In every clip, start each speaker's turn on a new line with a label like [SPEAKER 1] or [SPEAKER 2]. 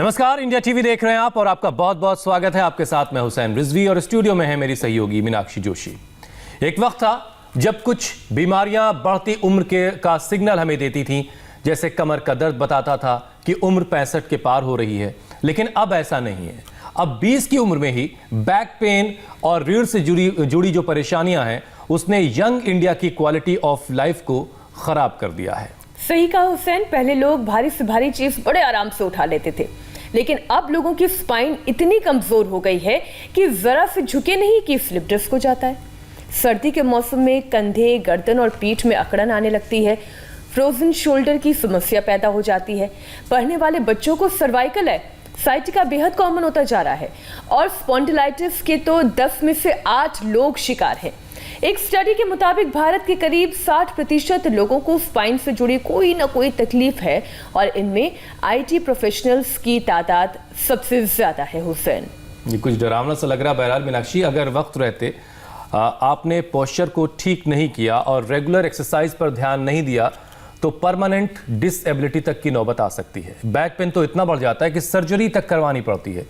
[SPEAKER 1] नमस्कार, India TV देख रहे हैं आप और आपका बहुत बहुत स्वागत है। आपके साथ मैं हुसैन रिजवी और स्टूडियो में है मेरी सहयोगी मीनाक्षी जोशी। एक वक्त था जब कुछ बीमारियां बढ़ती उम्र का सिग्नल हमें देती थीं, जैसे कमर का दर्द बताता था कि उम्र 65 के पार हो रही है, लेकिन अब ऐसा नहीं है। अब 20 की उम्र में ही बैक पेन और रीढ़ से जुड़ी जो परेशानियां हैं उसने यंग इंडिया की क्वालिटी ऑफ लाइफ को खराब कर दिया है।
[SPEAKER 2] सही कहा हुसैन, पहले लोग भारी से भारी चीज बड़े आराम से उठा लेते थे, लेकिन अब लोगों की स्पाइन इतनी कमजोर हो गई है कि जरा से झुके नहीं कि स्लिप डिस्क हो जाता है। सर्दी के मौसम में कंधे, गर्दन और पीठ में अकड़न आने लगती है। फ्रोजन शोल्डर की समस्या पैदा हो जाती है। पढ़ने वाले बच्चों को सर्वाइकल साइटिका बेहद कॉमन होता जा रहा है और स्पॉन्डिलाइटिस के तो 10 में से 8 लोग शिकार हैं। एक स्टडी के मुताबिक भारत के करीब 60% लोगों को स्पाइन से जुड़ी कोई ना कोई तकलीफ है और इनमें आईटी प्रोफेशनल्स की तादाद सबसे ज्यादा है। हुसैन,
[SPEAKER 1] ये कुछ डरावना सा लग रहा है। बहरहाल मीनाक्षी, अगर वक्त रहते आपने पोस्चर को ठीक नहीं किया और रेगुलर एक्सरसाइज पर ध्यान नहीं दिया तो परमानेंट डिसेबिलिटी तक की नौबत आ सकती है। बैक पेन तो इतना बढ़ जाता है कि सर्जरी तक करवानी पड़ती है।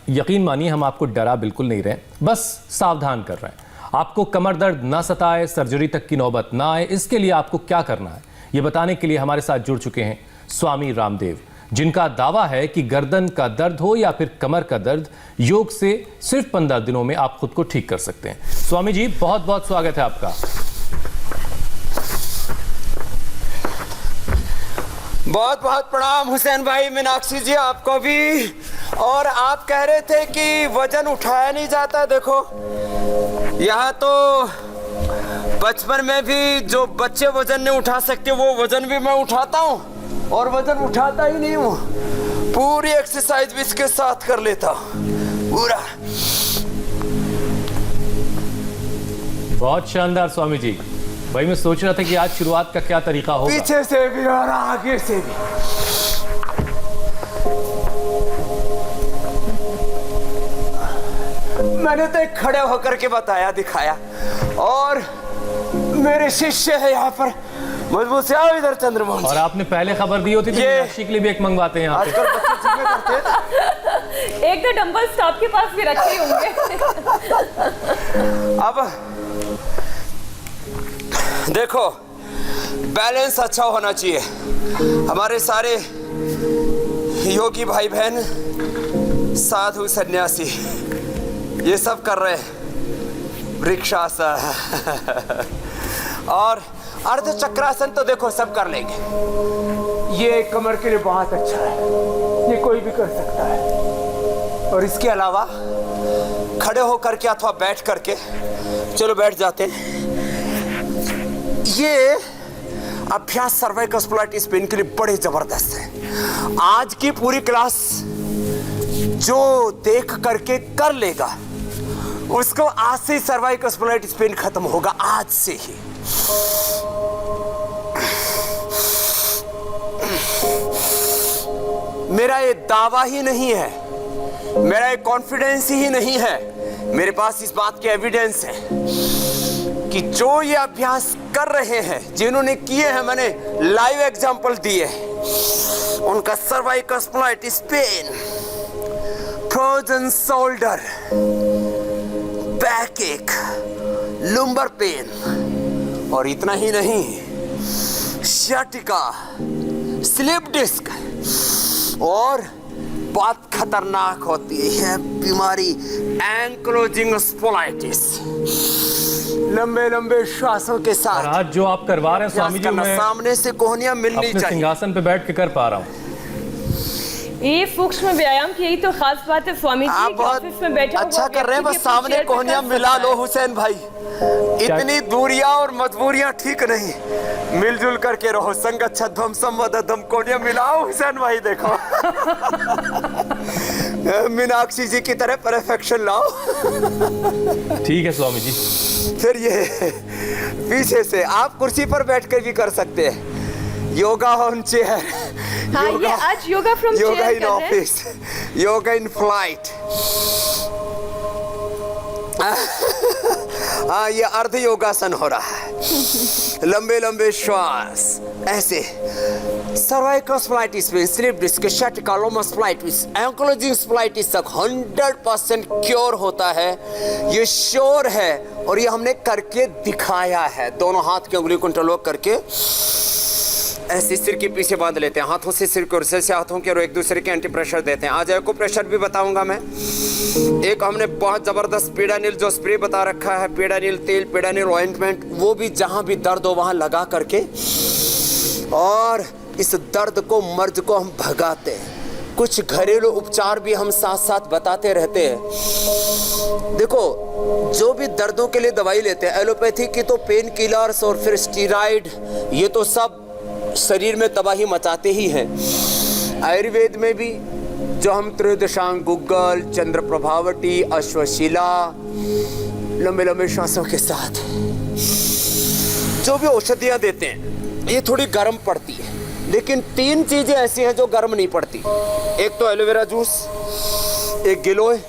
[SPEAKER 1] यकीन मानिए, हम आपको डरा बिल्कुल नहीं रहे, बस सावधान कर रहे हैं। आपको कमर दर्द ना सताए, सर्जरी तक की नौबत ना आए, इसके लिए आपको क्या करना है ये बताने के लिए हमारे साथ जुड़ चुके हैं स्वामी रामदेव, जिनका दावा है कि गर्दन का दर्द हो या फिर कमर का दर्द, योग से सिर्फ 15 दिनों में आप खुद को ठीक कर सकते हैं। स्वामी जी, बहुत बहुत स्वागत है आपका।
[SPEAKER 3] बहुत बहुत प्रणाम हुसैन भाई, मीनाक्षी जी आपको भी। और आप कह रहे थे कि वजन उठाया नहीं जाता। देखो यहाँ तो बचपन में भी जो बच्चे वजन नहीं उठा सकते वो वजन भी मैं उठाता हूँ, और वजन उठाता ही नहीं हूँ, पूरी एक्सरसाइज भी इसके साथ कर लेता हूँ पूरा।
[SPEAKER 1] बहुत शानदार स्वामी जी। भाई मैं सोच रहा था कि आज शुरुआत का क्या तरीका होगा।
[SPEAKER 3] पीछे से भी और आगे से भी। मैंने तो एक खड़े होकर के बताया, दिखाया, और मेरे शिष्य है यहाँ पर मजबूत से। आओ इधर चंद्रमोहन। और
[SPEAKER 1] आपने पहले खबर दी होती तो मीनाक्षी के लिए भी एक मंगवाते हैं।
[SPEAKER 3] आजकल बच्चे जिम्मे करते हैं।
[SPEAKER 2] एक तो डंबल्स आपके पास भी रखे होंगे।
[SPEAKER 3] अब देखो, बैलेंस अच्छा होना चाहिए। हमारे सारे योगी भाई बहन, साधु सन्यासी ये सब कर रहे हैं, वृक्षासन और अर्ध चक्रासन तो देखो सब कर लेंगे। ये कमर के लिए बहुत अच्छा है, ये कोई भी कर सकता है। और इसके अलावा खड़े होकर के अथवा बैठ करके, चलो बैठ जाते हैं, ये अभ्यास सर्वाइकल स्पॉन्डिलाइटिस पेन के लिए बड़े जबरदस्त है। आज की पूरी क्लास जो देख करके कर लेगा उसको आज से सर्वाइकल स्पॉन्डिलाइटिस पेन खत्म होगा, आज से ही। मेरा ये दावा ही नहीं है, मेरा ये कॉन्फिडेंस ही नहीं है, मेरे पास इस बात के एविडेंस है कि जो ये अभ्यास कर रहे हैं, जिन्होंने किए हैं, मैंने लाइव एग्जांपल दिए, उनका cervical spondylitis pain, frozen shoulder, backache, lumbar pain, और इतना ही नहीं, सियाटिका, स्लिप डिस्क, और बहुत खतरनाक होती है बीमारी एंक्लोजिंग स्पॉन्डिलाइटिस, लंबे लंबे श्वासों के साथ।
[SPEAKER 1] आज जो आप करवा रहे हैं स्वामी जी, मैं
[SPEAKER 3] सामने से कोहनियां मिलनी चाहिए।
[SPEAKER 1] सिंहासन पे बैठ के कर पा रहा हूँ।
[SPEAKER 2] ये सूक्ष्म व्यायाम की यही तो खास बात है स्वामी जी।
[SPEAKER 3] आप बहुत
[SPEAKER 2] में बैठा
[SPEAKER 3] अच्छा कर रहे हैं, बस सामने कोहनियां मिला लो हुसैन भाई। इतनी दूरियां और मजबूरियां ठीक नहीं, मिलजुल करके रहो। संगच्छध्वम संवदध्वम, कोहनियां मिलाओ हुसैन भाई। देखो मीनाक्षी जी की तरह परफेक्शन लाओ।
[SPEAKER 1] ठीक है स्वामी जी।
[SPEAKER 3] फिर ये पीछे से आप कुर्सी पर बैठकर भी कर सकते हैं। योगा ऑन चेयर,
[SPEAKER 2] हाँ, ये आज yoga from chair,
[SPEAKER 3] yoga in office, yoga in flight. हाँ, ये अर्ध योगासन हो रहा है। लंबे लंबे श्वास, ऐसे cervical spondylitis pain, slip disc, sciatica, spondylitis, ankylosing spondylitis तक 100% क्योर होता है, ये श्योर है। और ये हमने करके दिखाया है। दोनों हाथ की उंगली को इंटरलॉक करके ऐसे सिर के पीछे बांध लेते हैं, हाथों से सिर को, सिर से हाथों के, और एक दूसरे के एंटी प्रेशर देते हैं। आज को प्रेशर भी बताऊंगा मैं। एक हमने बहुत जबरदस्त पीडानिल जो स्प्रे बता रखा है, पीडानिल तेल, पीडानिल ऑइंटमेंट, वो भी जहां भी दर्द हो वहां लगा करके, और इस दर्द को, मर्ज को हम भगाते हैं। कुछ घरेलू उपचार भी हम साथ साथ बताते रहते हैं। देखो, जो भी दर्दों के लिए दवाई लेते हैं, एलोपैथी की तो पेन किलर्स और फिर स्टीरॉइड, ये तो सब शरीर में तबाही मचाते ही हैं। आयुर्वेद में भी जो हम त्रयोदशांग, गुग्गल, चंद्र प्रभावटी, अश्वशिला, लंबे लंबे श्वासों के साथ जो भी औषधियां देते हैं, ये थोड़ी गर्म पड़ती है, लेकिन 3 चीजें ऐसी हैं जो गर्म नहीं पड़ती। एक तो एलोवेरा जूस, एक गिलोय।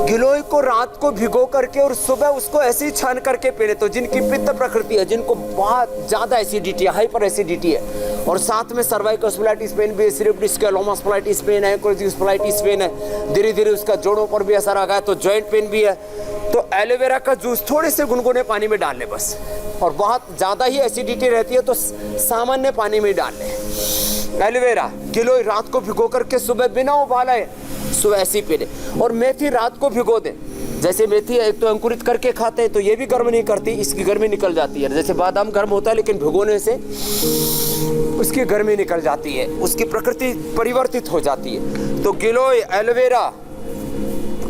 [SPEAKER 3] गिलोय को रात को भिगो करके और सुबह उसको ऐसे ही छान करके पी ले, तो जिनकी पित्त प्रकृति है, जिनको बहुत ज्यादा एसिडिटी है, हाइपर एसिडिटी है, और साथ में सर्वाइकल स्प्लाइटिस पेन भी, स्लिप डिस्क, स्प्लाइटिस पेन है, एंकिलोजिंग स्प्लाइटिस पेन है, धीरे धीरे उसका जोड़ों पर भी असर आ गया, तो जॉइंट पेन भी है, तो एलोवेरा का जूस थोड़े से गुनगुने पानी में डाल ले बस। और बहुत ज़्यादा ही एसिडिटी रहती है तो सामान्य पानी में डाल ले। एलोवेरा, गिलोय रात को भिगो करके सुबह बिना उबाले सुबह ऐसे ही पी ले। और मेथी रात को भिगो दे। जैसे मेथी एक तो अंकुरित करके खाते हैं तो ये भी गर्म नहीं करती, इसकी गर्मी निकल जाती है। जैसे बादाम गर्म होता है लेकिन भिगोने से उसकी गर्मी निकल जाती है, उसकी प्रकृति परिवर्तित हो जाती है। तो गिलोय, एलोवेरा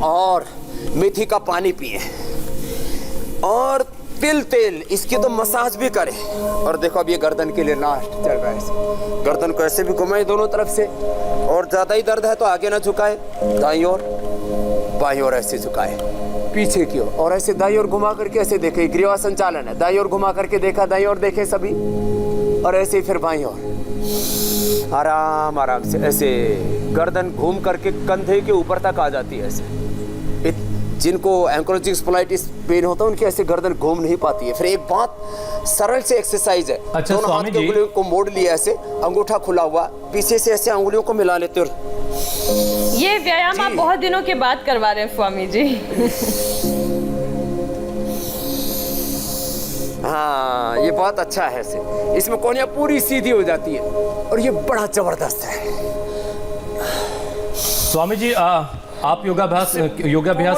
[SPEAKER 3] और मेथी का पानी पिए, और तिल तेल, इसकी तो मसाज भी करें। और देखो अब ये गर्दन के लिए लास्ट चल रहा है। गर्दन को ऐसे भी घुमाए दोनों तरफ से, और ज्यादा ही दर्द है तो आगे ना झुकाए, दाईं ओर, बाईं ओर ऐसे झुकाए, पीछे की ओर, और ऐसे दाईं ओर घुमा करके ऐसे देखे, ग्रीवा संचालन है। दाईं ओर घुमा करके देखा, दाईं ओर देखे सभी, और ऐसे ही फिर बाईं ओर आराम आराम से ऐसे गर्दन घूम करके कंधे के ऊपर तक आ जाती है। ऐसे जिनको एंकिलोजिंग स्प्लाइटिस पेन होता है उनकी ऐसे गर्दन घूम नहीं पाती है। फिर एक बहुत सरल से एक्सरसाइज है।
[SPEAKER 1] अच्छा,
[SPEAKER 3] दोनों हाथ की उंगलियों को मोड़ लिया, ऐसे अंगूठा खुला हुआ, पीछे से ऐसे उंगलियों को मिला लेते। और
[SPEAKER 2] ये व्यायाम आप बहुत दिनों के बाद करवा रहे हैं स्वामी जी।
[SPEAKER 3] हाँ, ये बहुत अच्छा है। ऐसे इसमें कोहनियां पूरी सीधी हो जाती है, और ये बड़ा जबरदस्त है।
[SPEAKER 1] स्वामी जी, आप योगाभ्यास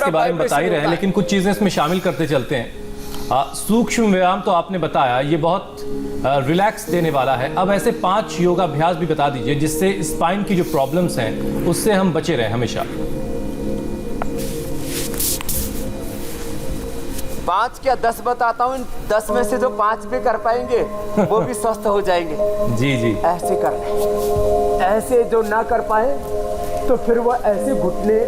[SPEAKER 1] के बारे में बता ही रहे हैं, लेकिन कुछ चीजें इसमें शामिल करते चलते हैं। सूक्ष्म व्यायाम तो आपने बताया, ये बहुत रिलैक्स देने वाला है। अब ऐसे 5 योगाभ्यास भी बता दीजिए जिससे स्पाइन की जो प्रॉब्लम्स हैं उससे हम बचे रहें हमेशा।
[SPEAKER 3] 5 क्या 10 बताता हूँ। 10 में से जो 5 भी कर पाएंगे वो भी स्वस्थ हो जाएंगे।
[SPEAKER 1] जी जी,
[SPEAKER 3] ऐसे कर ले। ऐसे जो ना कर पाए तो फिर वो ऐसे घुटने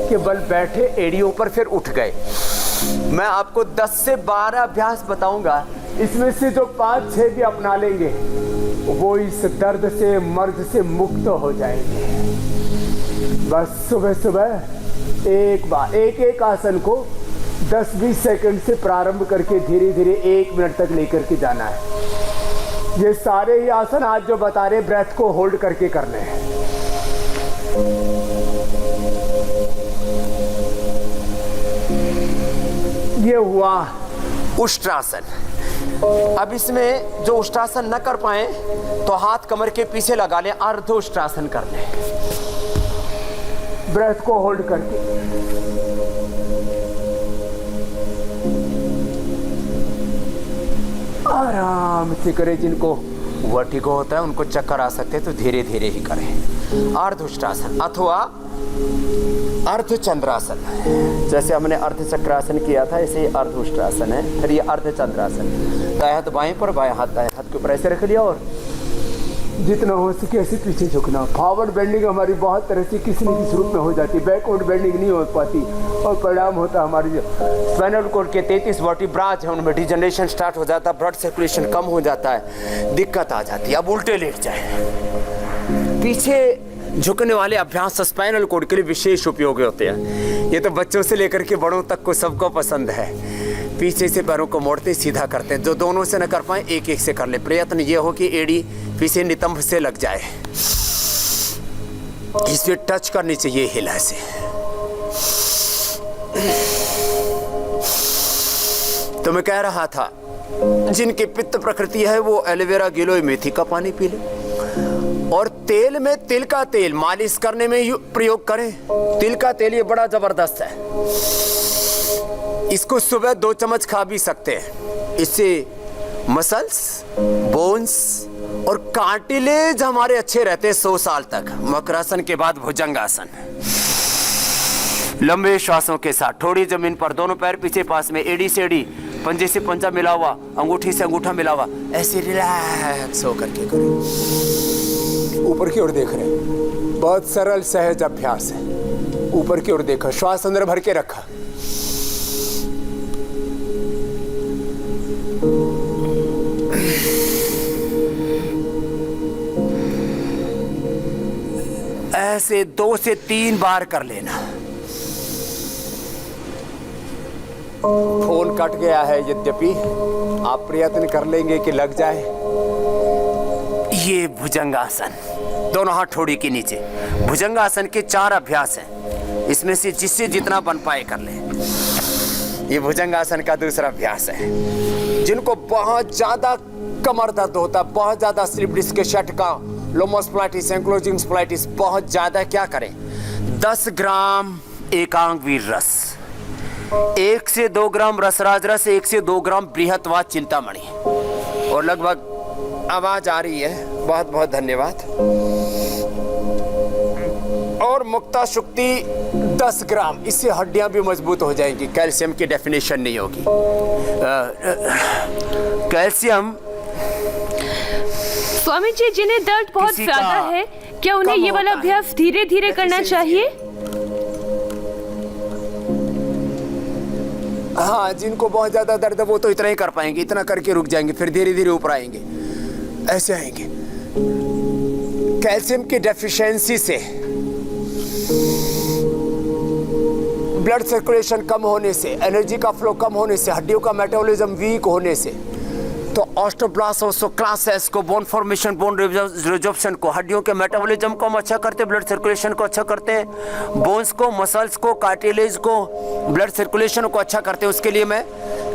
[SPEAKER 3] के बल बैठे एड़ियों पर फिर उठ गए। मैं आपको 10 से 12 अभ्यास बताऊंगा, इसमें से जो 5-6 भी अपना लेंगे वो इस दर्द से, मर्ज से मुक्त हो जाएंगे। बस सुबह सुबह एक बार एक आसन को 10-20 सेकंड से प्रारंभ करके धीरे धीरे 1 मिनट तक लेकर के जाना है। ये सारे ही आसन आज जो बता रहे ब्रेथ को होल्ड करके करने हैं। ये हुआ उष्ट्रासन। अब इसमें जो उष्ट्रासन न कर पाए तो हाथ कमर के पीछे लगा लें, अर्ध उष्ट्रासन कर लें, ब्रेथ को होल्ड करके। आराम से करें। जिनको वर्टिगो होता है, उनको चक्कर आ सकते हैं, तो धीरे धीरे ही करें। अर्ध उष्ट्रासन अथवा अर्ध चंद्रासन। जैसे हमने अर्ध चक्रासन किया था, ऐसे ही अर्ध उष्ट्रासन है। फिर ये अर्ध चंद्रासन, दाएं हाथ बाएं पर, बाएं हाथ दाएं हाथ के ऊपर ऐसे रख लिया, और जितना हो सके ऐसे पीछे झुकना। फॉरवर्ड बेंडिंग हमारी बहुत तरह से किसी न किसी रूप में हो जाती है, बैकवर्ड बेंडिंग नहीं हो पाती, और परिणाम होता है हमारी जो स्पाइनल कॉर्ड के 33 वर्टिब्राज है उनमें डिजनरेशन स्टार्ट हो जाता है, ब्लड सर्कुलेशन कम हो जाता है, दिक्कत आ जाती है। अब उल्टे लेट जाए। पीछे झुकने वाले अभ्यास स्पाइनल कॉर्ड के लिए विशेष उपयोगी होते हैं। ये तो बच्चों से लेकर के बड़ों तक को सबको पसंद है। पीछे से पैरों को मोड़ते सीधा करते हैं। जो दोनों से न कर पाए एक एक से कर ले। प्रयत्न ये हो कि एड़ी पीछे नितंब से लग जाए, इसे टच करनी चाहिए हिला से। तो मैं कह रहा था जिनकी पित्त प्रकृति है वो एलोवेरा गिलोय मेथी का पानी पी ले, और तेल में तिल का तेल मालिश करने में प्रयोग करें। तिल का तेल ये बड़ा जबरदस्त है, इसको सुबह 2 चम्मच खा भी सकते हैं। इससे मसल्स, बोन्स और कार्टिलेज हमारे अच्छे रहते हैं 100 साल तक। मकरासन के बाद भुजंगासन, लंबे श्वासों के साथ थोड़ी जमीन पर, दोनों पैर पीछे पास में, एड़ी से एड़ी, पंजे से पंजा मिला हुआ, अंगूठी से अंगूठा मिला हुआ, ऐसे रिलैक्स होकर के करें। ऊपर की ओर देख रहे हैं, बहुत सरल सहज अभ्यास है। ऊपर की ओर देखा, श्वास अंदर भर के रखा, ऐसे 2 से 3 बार कर लेना। फोन कट गया है, यद्यपि आप प्रयत्न कर लेंगे कि लग जाए। ये भुजंगासन, दोनों हाथ ठोड़ी के नीचे। भुजंगासन के 4 अभ्यास हैं, इसमें से जिससे जितना बन पाए कर ले। ये भुजंगासन का दूसरा अभ्यास है। जिनको बहुत ज्यादा कमर दर्द होता है, बहुत ज्यादा स्लिप डिस्क के झटका, लोमोस्प्लाइटिस, एंक्लोजिंग स्प्लाइटिस बहुत ज्यादा, क्या करें? 10 ग्राम एकांग वीर रस, 1 से 2 ग्राम रसराज रस, 1 से 2 ग्राम बृहत्वाद चिंतामणि, और लगभग आवाज आ रही है, बहुत बहुत धन्यवाद। और मुक्ता शुक्ति 10 ग्राम, इससे हड्डियां भी मजबूत हो जाएंगी। कैल्शियम की डेफिनेशन नहीं होगी। कैल्शियम,
[SPEAKER 2] स्वामी जी, जिन्हें दर्द बहुत ज्यादा है, क्या उन्हें ये वाला अभ्यास धीरे धीरे करना चाहिए?
[SPEAKER 3] हाँ, जिनको बहुत ज्यादा दर्द है वो तो इतना ही कर पाएंगे, इतना करके रुक जाएंगे, फिर धीरे धीरे ऊपर आएंगे, ऐसे आएंगे। कैल्शियम की डेफिशिएंसी से, ब्लड सर्कुलेशन कम होने से, एनर्जी का फ्लो कम होने से, हड्डियों का मेटाबॉलिज्म वीक होने से, तो ऑस्टियोब्लास्ट ओस्टोक्लास्ट को, बोन फॉर्मेशन, बोन रिजॉर्प्शन को, हड्डियों के मेटाबॉलिज्म को हम अच्छा करते हैं, ब्लड सर्कुलेशन को अच्छा करते हैं, बोन्स को, मसल्स को, कार्टिलेज को, ब्लड सर्कुलेशन को अच्छा करते हैं। उसके लिए मैं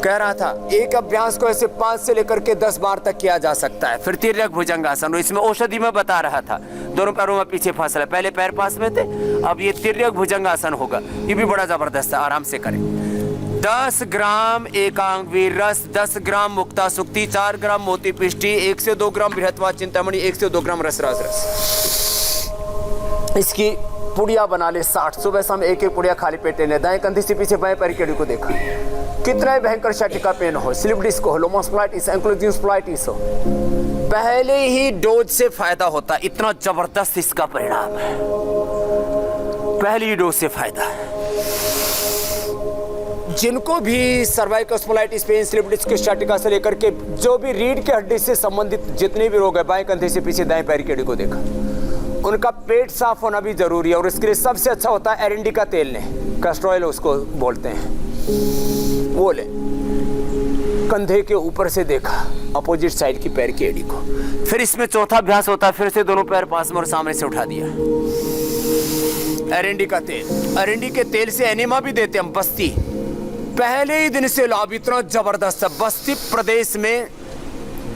[SPEAKER 3] कह रहा था एक अभ्यास को ऐसे 5 से लेकर के 10 बार तक किया जा सकता है। फिर तिर्यक भुजंगासन, इसमें औषधि में बता रहा था, दोनों पैरों में पीछे फासला, पहले पैर पास में थे, अब ये तिर्यक भुजंगासन होगा। ये भी बड़ा जबरदस्त है, आराम से करें। 10 ग्राम एकांग वीर रस, 10 ग्राम मुक्ता सुक्ति, 4 ग्राम मोती पिष्टी, 1 से 2 ग्राम बृहत्वाद चिंतामणि, 1 से 2 ग्राम रसराज रस। इसकी पुड़िया बना ले 60, सुबह शाम 1-1 पुड़िया खाली पेट लेने। दाएं कंधे से पीछे बाएं पैर की एड़ी को देखा, कितना ही भयंकर शटिका पेन हो, स्लिप डिस्क हो, लोमोस्प्लाइटिस, एंक्लोजिंग स्प्लाइटिस हो, पहले ही डोज से फायदा होता है। इतना जबरदस्त इसका परिणाम है, पहली ही डोज से फायदा है। जिनको भी cervical spondylitis pain, slip disc sciatica से लेकर के जो भी रीढ़ की हड्डी से संबंधित जितने भी रोग है, बाएं कंधे से पीछे दाएं पैर की एड़ी को देखा, उनका पेट साफ होना भी जरूरी है। और इसके लिए सबसे अच्छा होता है एरंडी का तेल लें, कैस्टर ऑयल उसको बोलते हैं, वो ले। कंधे के ऊपर से देखा अपोजिट साइड की पैर की एड़ी को। फिर इसमें चौथा अभ्यास होता है, फिर से दोनों पैर पास में और सामने से उठा दिया। एरंडी का तेल, एरंडी के तेल से एनिमा भी देते हम, बस्ती पहले ही दिन से लाभ इतना जबरदस्त है। बस्ती प्रदेश में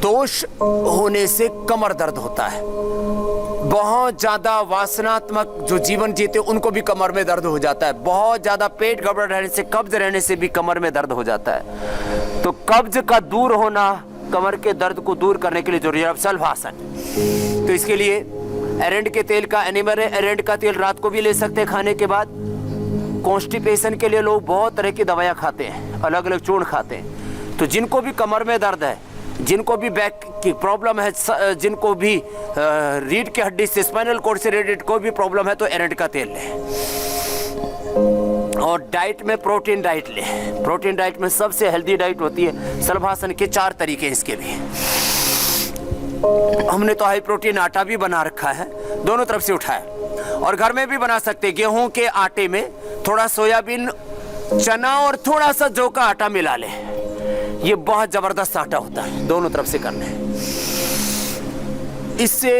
[SPEAKER 3] दोष होने से कमर दर्द होता है, बहुत ज्यादा वासनात्मक जो जीवन जीते उनको भी कमर में दर्द हो जाता है, बहुत ज्यादा पेट गड़बड़ रहने से, कब्ज रहने से भी कमर में दर्द हो जाता है। तो कब्ज का दूर होना, कमर के दर्द को दूर करने के लिए जरूरी है शलभासन। तो इसके लिए एरंड के तेल का, एनिमल एरंड का तेल रात को भी ले सकते हैं खाने के बाद। कॉन्स्टिपेशन के लिए लोग बहुत तरह की दवाइयाँ खाते हैं, अलग अलग चूर्ण खाते हैं। तो जिनको भी कमर में दर्द है, जिनको भी बैक की प्रॉब्लम है, जिनको भी रीढ़ की हड्डी से, स्पाइनल कॉर्ड से रिलेटेड कोई भी प्रॉब्लम है, तो एरंड का तेल लें। और डाइट में प्रोटीन डाइट लें। प्रोटीन डाइट में सबसे हेल्दी डाइट होती है शलभासन के 4 तरीके हैं इसके भी। हमने तो हाई प्रोटीन आटा भी बना रखा है, दोनों तरफ से उठाया, और घर में भी बना सकते। गेहूं के आटे में थोड़ा सोयाबीन, चना और थोड़ा सा जौ का आटा मिला लें,
[SPEAKER 4] ये बहुत जबरदस्त आटा होता है, दोनों तरफ से करना है। इससे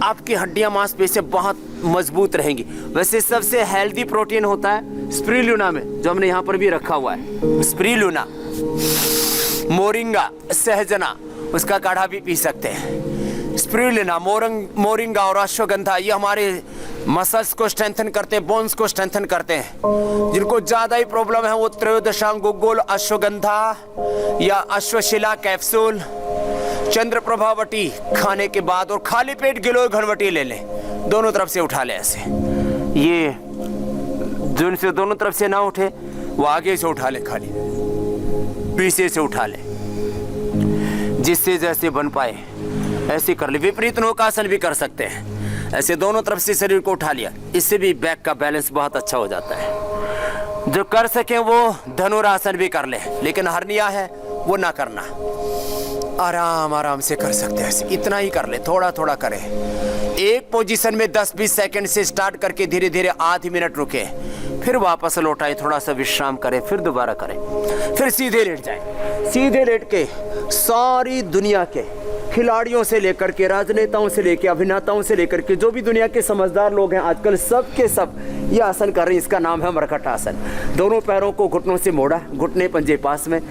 [SPEAKER 4] आपकी हड्डियां मांसपेशियां बहुत मजबूत रहेंगी। वैसे सबसे हेल्दी प्रोटीन होता है स्पिरुलिना में, जो हमने यहाँ पर भी रखा हुआ है। स्पिरुलिना, मोरिंगा, सहजना, उसका काढ़ा भी पी सकते हैं। स्पिरुलिना, मोरिंगा और अश्वगंधा, ये हमारे मसल्स को स्ट्रेंथन करते हैं, बोन्स को स्ट्रेंथन करते हैं। जिनको ज्यादा ही प्रॉब्लम है वो त्रयोदशांग गुग्गुल, अश्वगंधा या अश्वशिला कैप्सूल, चंद्रप्रभावटी खाने के बाद और खाली पेट गिलोय घनवटी ले लें, दोनों तरफ से उठा लें ऐसे। ये जिनसे दोनों तरफ से ना उठे वो आगे से उठा ले, खाली पीछे से उठा ले, जिससे जैसे बन पाए ऐसे कर ले। विपरीत नौकासन भी कर सकते हैं, ऐसे दोनों तरफ से शरीर को उठा लिया, इससे भी बैक का बैलेंस बहुत अच्छा हो जाता है। जो कर सके वो धनुरासन भी कर ले, लेकिन हर्निया है वो ना करना, आराम आराम से कर सकते हैं। इतना ही कर ले, थोड़ा थोड़ा करें। एक पोजीशन में 10-20 सेकंड से स्टार्ट करके धीरे धीरे आधी मिनट रुके, फिर वापस लौटाएं, थोड़ा सा विश्राम करें, फिर दोबारा करें, फिर सीधे लेट जाएं। सीधे लेट के सारी दुनिया के खिलाड़ियों से लेकर के, राजनेताओं से लेकर, अभिनेताओं से लेकर के, जो भी दुनिया के समझदार लोग हैं आजकल, सब के सब ये आसन कर रहे हैं। इसका नाम है मरकट आसन। दोनों पैरों को घुटनों से मोड़ा, घुटने पंजे पास में,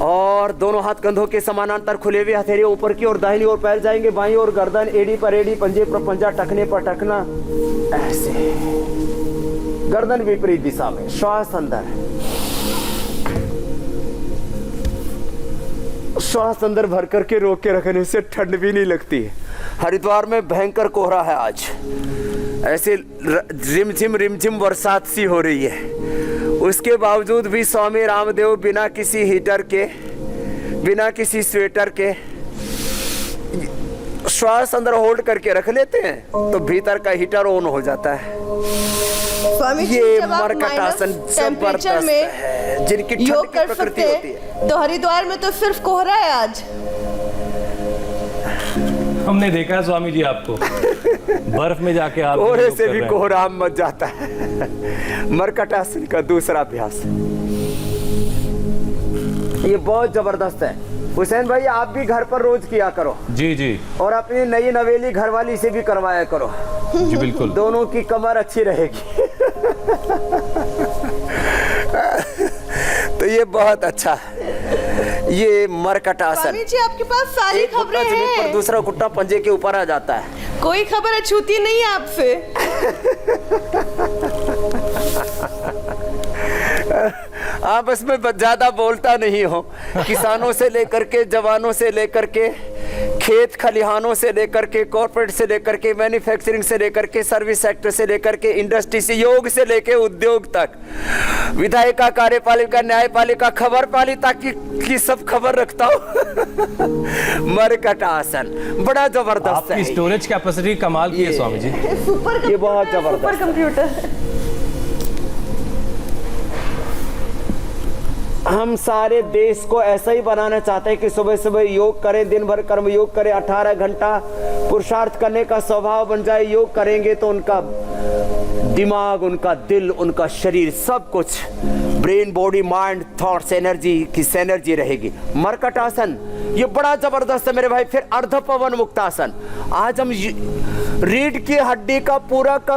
[SPEAKER 4] और दोनों हाथ कंधों के समानांतर खुले हुए, हथेली ऊपर की और दाहिनी ओर पैर जाएंगे, बाईं ओर गर्दन, एड़ी पर एड़ी, पंजे पर पंजा, टखने पर टखना, ऐसे गर्दन विपरीत दिशा में। श्वास अंदर, श्वास अंदर भर करके रोक के रखने से ठंड भी नहीं लगती है। हरिद्वार में भयंकर कोहरा है आज, ऐसे रिमझिम बरसात सी हो रही है। उसके बावजूद भी स्वामी रामदेव बिना किसी हीटर के, बिना किसी स्वेटर के श्वास अंदर होल्ड करके रख लेते हैं, तो भीतर का हीटर ऑन हो जाता है।
[SPEAKER 5] स्वामी जी,
[SPEAKER 4] ये
[SPEAKER 5] जब आप
[SPEAKER 4] मरकट आसन
[SPEAKER 5] टेम्परेचर में
[SPEAKER 4] जिनकी
[SPEAKER 5] योग कर सकते हैं, तो हरिद्वार में तो सिर्फ कोहरा है आज।
[SPEAKER 1] हमने देखा है स्वामी जी आपको बर्फ में जाके आप
[SPEAKER 4] कोहरे से भी कोहरा मच जाता है। मरकट आसन का दूसरा अभ्यास, ये बहुत जबरदस्त है। हुसैन भाई, आप भी घर पर रोज किया करो।
[SPEAKER 1] जी जी,
[SPEAKER 4] और अपनी नई नवेली घरवाली से भी करवाया करो।
[SPEAKER 1] जी बिल्कुल,
[SPEAKER 4] दोनों की कमर अच्छी रहेगी। तो ये बहुत अच्छा है, ये मरकट आसन।
[SPEAKER 5] स्वामी जी, आपके पास सारी
[SPEAKER 4] एक घुटना
[SPEAKER 5] खबरें
[SPEAKER 4] जमीन पर,
[SPEAKER 5] हैं,
[SPEAKER 4] दूसरा घुटना पंजे के ऊपर आ जाता है।
[SPEAKER 5] कोई खबर अछूती नहीं है आपसे।
[SPEAKER 4] आपस में ज्यादा बोलता नहीं हो। किसानों से लेकर के, जवानों से लेकर के, खेत खलिहानों से लेकर के, कॉर्पोरेट से लेकर के, मैन्युफैक्चरिंग से लेकर के, सर्विस सेक्टर से लेकर के, इंडस्ट्री से, योग से लेकर उद्योग तक, विधायिका, कार्यपालिका, न्यायपालिका, खबर पालिका की सब खबर रखता हूँ। मरकट आसन बड़ा जबरदस्त है।
[SPEAKER 1] आपकी स्टोरेज कैपेसिटी कमाल की है स्वामी जी।
[SPEAKER 5] सुपर
[SPEAKER 4] ये बहुत जबरदस्त
[SPEAKER 5] सुपर कंप्यूटर।
[SPEAKER 4] हम सारे देश को ऐसा ही बनाना चाहते हैं कि सुबह सुबह योग करें, दिन भर कर्म योग करें, 18 घंटा पुरुषार्थ करने का स्वभाव बन जाए। योग करेंगे तो उनका दिमाग, उनका दिल, उनका शरीर, सब कुछ, brain, body, mind, thoughts, energy की एनर्जी रहेगी। मरकट आसन ये बड़ा जबरदस्त है मेरे भाई। फिर अर्ध पवन मुक्तासन, आज हम रीढ़ की हड्डी का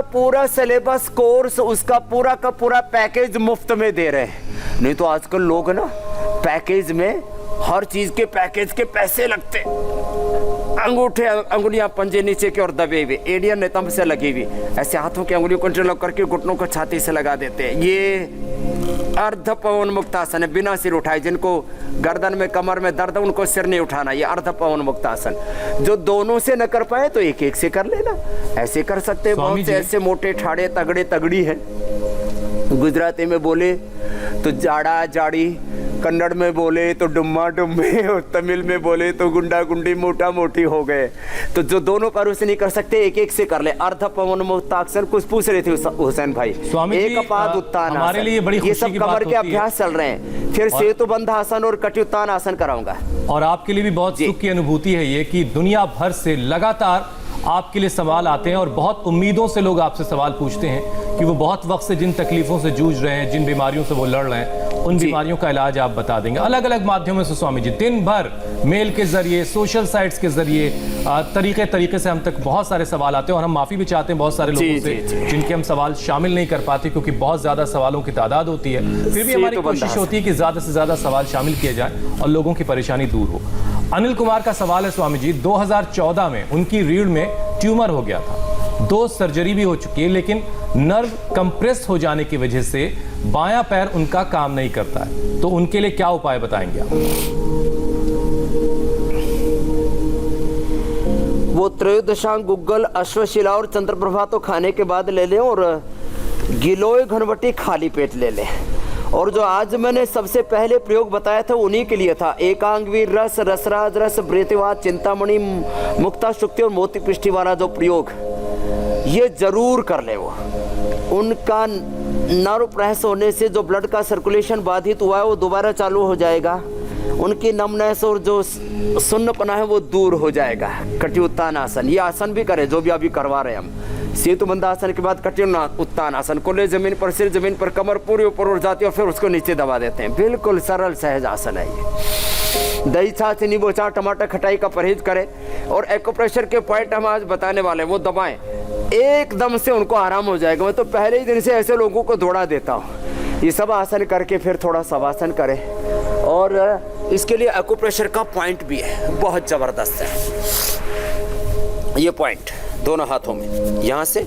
[SPEAKER 4] पूरा सिलेबस कोर्स, उसका पूरा का पूरा पैकेज मुफ्त में दे रहे हैं। नहीं तो आजकल लोग ना पैकेज में, हर चीज के पैकेज के पैसे लगते, अंगूठे, अंगुलियां पंजे नीचे की ओर दबे हुए, एड़ियां नितंब से लगी हुई, ऐसे हाथों की अंगुलियों को इंटरलॉक करके घुटनों को छाती से लगा देते हैं। ये अर्ध पवन मुक्तासन है, बिना सिर उठाए। जिनको गर्दन में, कमर में दर्द है, उनको सिर नहीं उठाना। ये अर्ध पवन मुक्तासन। जो दोनों से न कर पाए तो एक एक से कर लेना, ऐसे कर सकते हैं। बहुत से ऐसे मोटे ठाड़े तगड़े तगड़ी हैं, गुजराती में बोले तो जाड़ा जाड़ी, कन्नड़ में बोले तो डुम्मा डुम्मे, और तमिल में बोले तो गुंडा गुंडी, मोटा मोटी हो गए। तो जो दोनों पैरों से नहीं कर सकते, एक एक से कर ले। अर्ध पवन मुक्तासन। कुछ पूछ रहे थे हुसैन भाई।
[SPEAKER 1] एक
[SPEAKER 4] पाद उत्तान
[SPEAKER 1] हमारे लिए बड़ी
[SPEAKER 4] ये सब कमर के अभ्यास चल रहे हैं। फिर सेतुबंध आसन और कटियुत्तान आसन कराऊंगा।
[SPEAKER 1] और आपके लिए भी बहुत सुख की अनुभूति है ये कि दुनिया भर से लगातार आपके लिए सवाल आते हैं और बहुत उम्मीदों से लोग आपसे सवाल पूछते हैं कि वो बहुत वक्त से जिन तकलीफों से जूझ रहे हैं, जिन बीमारियों से वो लड़ रहे हैं, उन बीमारियों का इलाज आप बता देंगे अलग अलग माध्यमों से स्वामी जी, दिन भर मेल के जरिए, सोशल साइट्स के जरिए, तरीके से हम तक बहुत सारे सवाल आते हैं और हम माफी भी चाहते हैं बहुत सारे लोगों से जिनके हम सवाल शामिल नहीं कर पाते क्योंकि बहुत ज्यादा सवालों की तादाद होती है। फिर भी हमारी कोशिश होती है कि ज्यादा से ज्यादा सवाल शामिल किए जाए और लोगों की परेशानी दूर हो। अनिल कुमार का सवाल है स्वामी जी, 2014 में उनकी रीढ़ में ट्यूमर हो गया था, 2 सर्जरी भी हो चुकी है, लेकिन नर्व कंप्रेस हो जाने की वजह से बायां पैर उनका काम नहीं करता है, तो उनके लिए क्या उपाय बताएंगे आप?
[SPEAKER 4] वो त्रयोदशांग गुग्गल अश्वशिला और चंद्रप्रभा तो खाने के बाद ले लें और गिलोय घनवटी खाली पेट ले लें। और जो आज मैंने सबसे पहले प्रयोग बताया था उन्हीं के लिए था, एकांगवीर रस, रसराज रस, ब्रेतवाद, चिंतामणि, मुक्ता शुक्ति और मोती पृष्टि वाला जो प्रयोग, ये जरूर कर ले। वो उनका नर्व प्रेस होने से जो ब्लड का सर्कुलेशन बाधित हुआ है वो दोबारा चालू हो जाएगा, उनकी नमनेस और जो सुन्नपना है वो दूर हो जाएगा। कटी उत्तान आसन, ये आसन भी करें जो भी अभी करवा रहे हैं हम। सेतुबंध आसन के बाद कटी उत्तान आसन को ले जमीन पर, सिर जमीन पर, कमर पूरी ऊपर उठ जाती है और फिर उसको नीचे दबा देते हैं। बिल्कुल सरल सहज आसन है ये। दही छाछ, नींबू चाट, टमाटर खटाई का परहेज करें और एक्यूप्रेशर के पॉइंट हम आज बताने वाले हैं वो दबाएं, एकदम से उनको आराम हो जाएगा। मैं तो पहले ही दिन से ऐसे लोगों को दौड़ा देता हूँ। ये सब आसन करके फिर थोड़ा शवासन करें और इसके लिए एक्यूप्रेशर का पॉइंट भी है, बहुत ज़बरदस्त है। ये पॉइंट दोनों हाथों में यहाँ से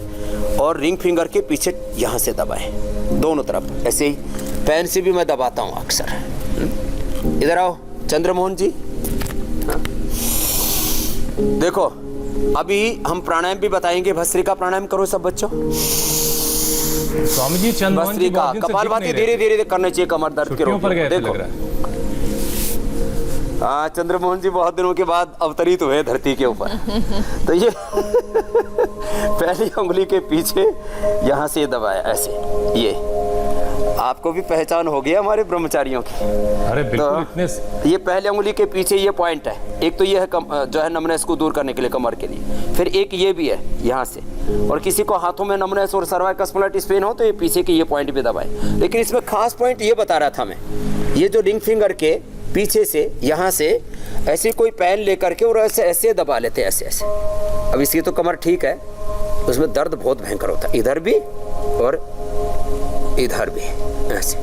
[SPEAKER 4] और रिंग फिंगर के पीछे यहाँ से दबाएं, दोनों तरफ। ऐसे ही पेन से भी मैं दबाता हूँ अक्सर। इधर आओ चंद्रमोहन जी। देखो अभी हम प्राणायाम भी बताएंगे, भस्त्रिका प्राणायाम करो सब बच्चों।
[SPEAKER 1] स्वामी जी चंद्रमोहन जी
[SPEAKER 4] भस्त्रिका, कपालभाति धीरे धीरे करना चाहिए कमर दर्द के रोग में। देखो हाँ, चंद्रमोहन जी बहुत दिनों के बाद अवतरित हुए धरती के ऊपर। तो ये पहली उंगली के पीछे यहाँ से दबाया ऐसे, ये आपको भी पहचान हो गई हमारे ब्रह्मचारियों की।
[SPEAKER 1] अरे बिल्कुल,
[SPEAKER 4] तो
[SPEAKER 1] इतने
[SPEAKER 4] ये पहले उंगली के पीछे ये पॉइंट है, एक तो ये है जो है नमनेस को दूर करने के लिए कमर के लिए, फिर एक ये भी है यहाँ से। और किसी को हाथों में नमनेस और सर्वाइकल स्पॉन्डिलाइटिस पेन हो तो ये पीछे के ये पॉइंट भी दबाए। लेकिन इसमें खास पॉइंट ये बता रहा था मैं, ये जो रिंग फिंगर के पीछे से यहाँ से ऐसे कोई पेन लेकर के और ऐसे ऐसे दबा लेते हैं, ऐसे ऐसे। अब इसकी तो कमर ठीक है, उसमें दर्द बहुत भयंकर होता है, इधर भी और इधर भी ऐसे।